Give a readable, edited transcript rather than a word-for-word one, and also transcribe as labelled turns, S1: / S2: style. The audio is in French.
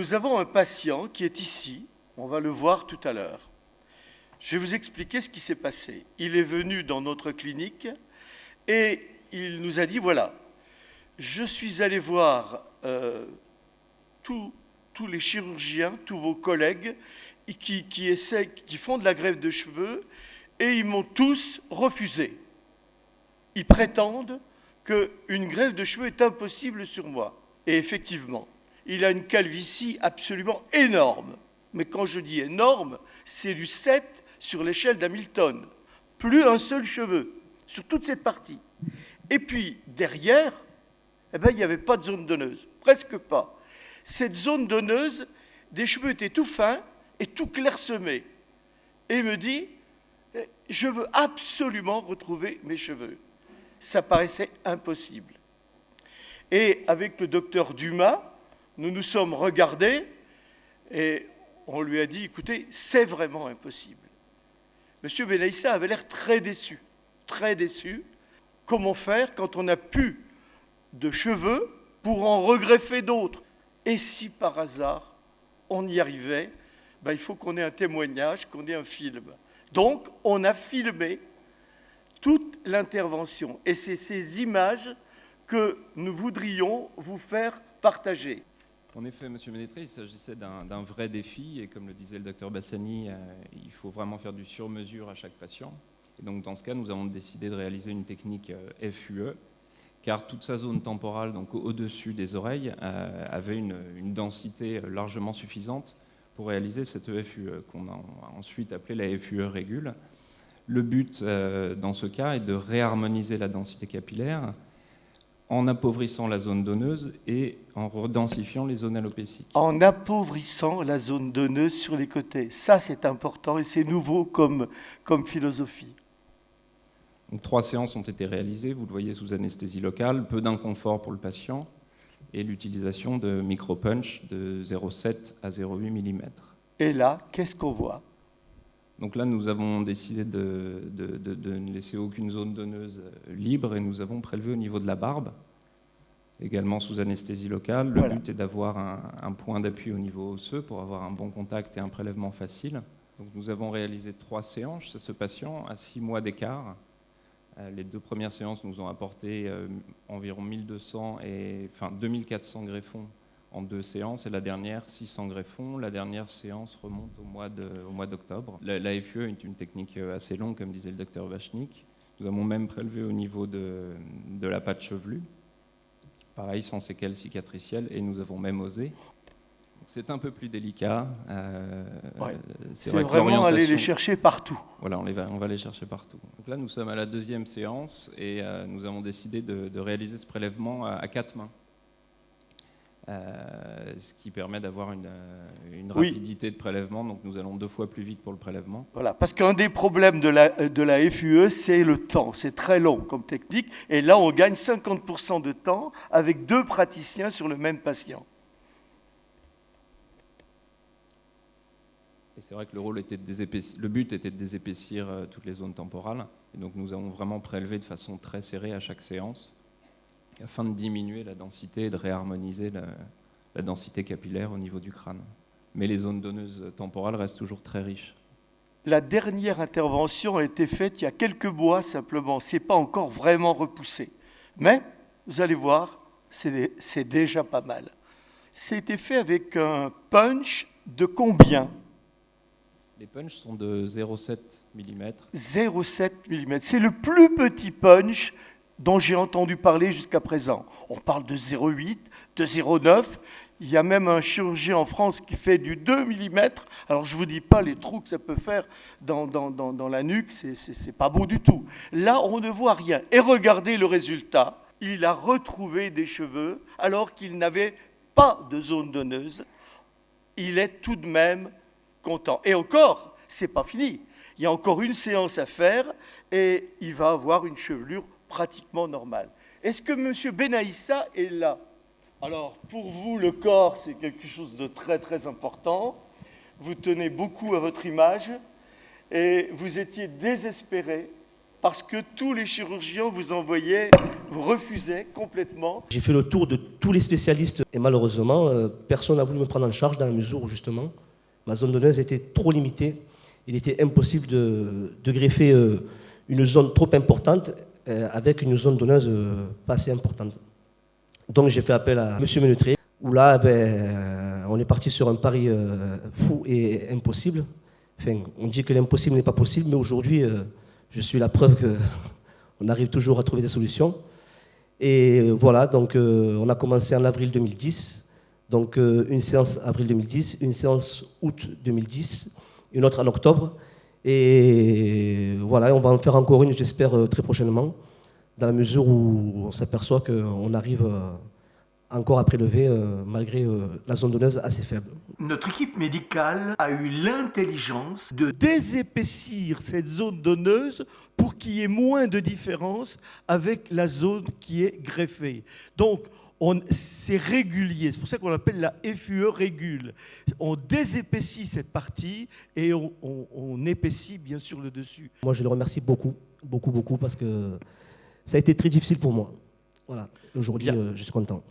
S1: Nous avons un patient qui est ici, on va le voir tout à l'heure. Je vais vous expliquer ce qui s'est passé. Il est venu dans notre clinique et il nous a dit, voilà, je suis allé voir tous les chirurgiens, tous vos collègues qui font de la greffe de cheveux et ils m'ont tous refusé. Ils prétendent qu'une greffe de cheveux est impossible sur moi. Et effectivement, il a une calvitie absolument énorme. Mais quand je dis énorme, c'est du 7 sur l'échelle d'Hamilton. Plus un seul cheveu sur toute cette partie. Et puis, derrière, il n'y avait pas de zone donneuse. Presque pas. Cette zone donneuse, des cheveux étaient tout fins et tout clairsemés. Et il me dit, je veux absolument retrouver mes cheveux. Ça paraissait impossible. Et avec le docteur Dumas, nous nous sommes regardés et on lui a dit, écoutez, c'est vraiment impossible. Monsieur Benaïssa avait l'air très déçu, très déçu. Comment faire quand on n'a plus de cheveux pour en regreffer d'autres? Et si par hasard on y arrivait, il faut qu'on ait un témoignage, qu'on ait un film. Donc on a filmé toute l'intervention. Et c'est ces images que nous voudrions vous faire partager.
S2: En effet, M. Ménétré, il s'agissait d'un vrai défi, et comme le disait le docteur Bassani, il faut vraiment faire du sur-mesure à chaque patient. Et donc dans ce cas, nous avons décidé de réaliser une technique FUE, car toute sa zone temporale, donc au-dessus des oreilles, avait une densité largement suffisante pour réaliser cette FUE, qu'on a ensuite appelée la FUE régule. Le but dans ce cas est de réharmoniser la densité capillaire en appauvrissant la zone donneuse et en redensifiant les zones alopéciques.
S1: En appauvrissant la zone donneuse sur les côtés. Ça, c'est important et c'est nouveau comme philosophie.
S2: Donc, 3 séances ont été réalisées, vous le voyez, sous anesthésie locale, peu d'inconfort pour le patient et l'utilisation de micro-punch de 0,7 à 0,8 mm.
S1: Et là, qu'est-ce qu'on voit ?
S2: Donc là, nous avons décidé de ne laisser aucune zone donneuse libre et nous avons prélevé au niveau de la barbe, également sous anesthésie locale. Le but est d'avoir un point d'appui au niveau osseux pour avoir un bon contact et un prélèvement facile. Donc nous avons réalisé 3 séances chez ce patient à 6 mois d'écart. Les 2 premières séances nous ont apporté environ 2400 greffons en 2 séances, et la dernière, 600 greffons. La dernière séance remonte au mois d'octobre. La FUE est une technique assez longue, comme disait le docteur Vachnik. Nous avons même prélevé au niveau de la patte chevelue, pareil, sans séquelles cicatricielles, et nous avons même osé. C'est un peu plus délicat.
S1: C'est vraiment aller les chercher partout.
S2: Voilà, on va les chercher partout. Donc là, nous sommes à la 2e séance, et nous avons décidé de réaliser ce prélèvement à 4 mains. Ce qui permet d'avoir une rapidité de prélèvement, donc nous allons 2 fois plus vite pour le prélèvement.
S1: Voilà, parce qu'un des problèmes de la FUE, c'est le temps, c'est très long comme technique, et là on gagne 50% de temps avec 2 praticiens sur le même patient.
S2: Et c'est vrai que le but était de désépaissir toutes les zones temporales, et donc nous avons vraiment prélevé de façon très serrée à chaque séance, afin de diminuer la densité et de réharmoniser la densité capillaire au niveau du crâne. Mais les zones donneuses temporales restent toujours très riches.
S1: La dernière intervention a été faite il y a quelques mois simplement. Ce n'est pas encore vraiment repoussé. Mais, vous allez voir, c'est déjà pas mal. C'était fait avec un punch de combien ?
S2: Les punchs sont de 0,7 mm.
S1: 0,7 mm. C'est le plus petit punch dont j'ai entendu parler jusqu'à présent. On parle de 0,8, de 0,9. Il y a même un chirurgien en France qui fait du 2 mm. Alors je ne vous dis pas les trous que ça peut faire dans la nuque, c'est pas beau du tout. Là, on ne voit rien. Et regardez le résultat. Il a retrouvé des cheveux alors qu'il n'avait pas de zone donneuse. Il est tout de même content. Et encore, c'est pas fini. Il y a encore une séance à faire et il va avoir une chevelure pratiquement normale. Est-ce que M. Benaïssa est là ? Alors, pour vous, le corps, c'est quelque chose de très, très important. Vous tenez beaucoup à votre image et vous étiez désespéré parce que tous les chirurgiens vous envoyaient vous refusez complètement.
S3: J'ai fait le tour de tous les spécialistes et malheureusement, personne n'a voulu me prendre en charge dans la mesure où justement, ma zone donneuse était trop limitée. Il était impossible de greffer une zone trop importante avec une zone donneuse pas assez importante. Donc j'ai fait appel à M. Ménetré, où là, on est parti sur un pari fou et impossible. Enfin, on dit que l'impossible n'est pas possible, mais aujourd'hui, je suis la preuve qu'on arrive toujours à trouver des solutions. Et voilà, donc on a commencé en avril 2010, donc une séance avril 2010, une séance août 2010, une autre en octobre. Et voilà, on va en faire encore une, j'espère, très prochainement, dans la mesure où on s'aperçoit qu'on arrive encore à prélever malgré la zone donneuse assez faible.
S1: Notre équipe médicale a eu l'intelligence de désépaissir cette zone donneuse pour qu'il y ait moins de différence avec la zone qui est greffée. Donc, c'est régulier, c'est pour ça qu'on appelle la FUE régule. On désépaissit cette partie et on épaissit bien sûr le dessus.
S3: Moi, je le remercie beaucoup, beaucoup, beaucoup, parce que ça a été très difficile pour moi. Voilà, aujourd'hui, je suis content.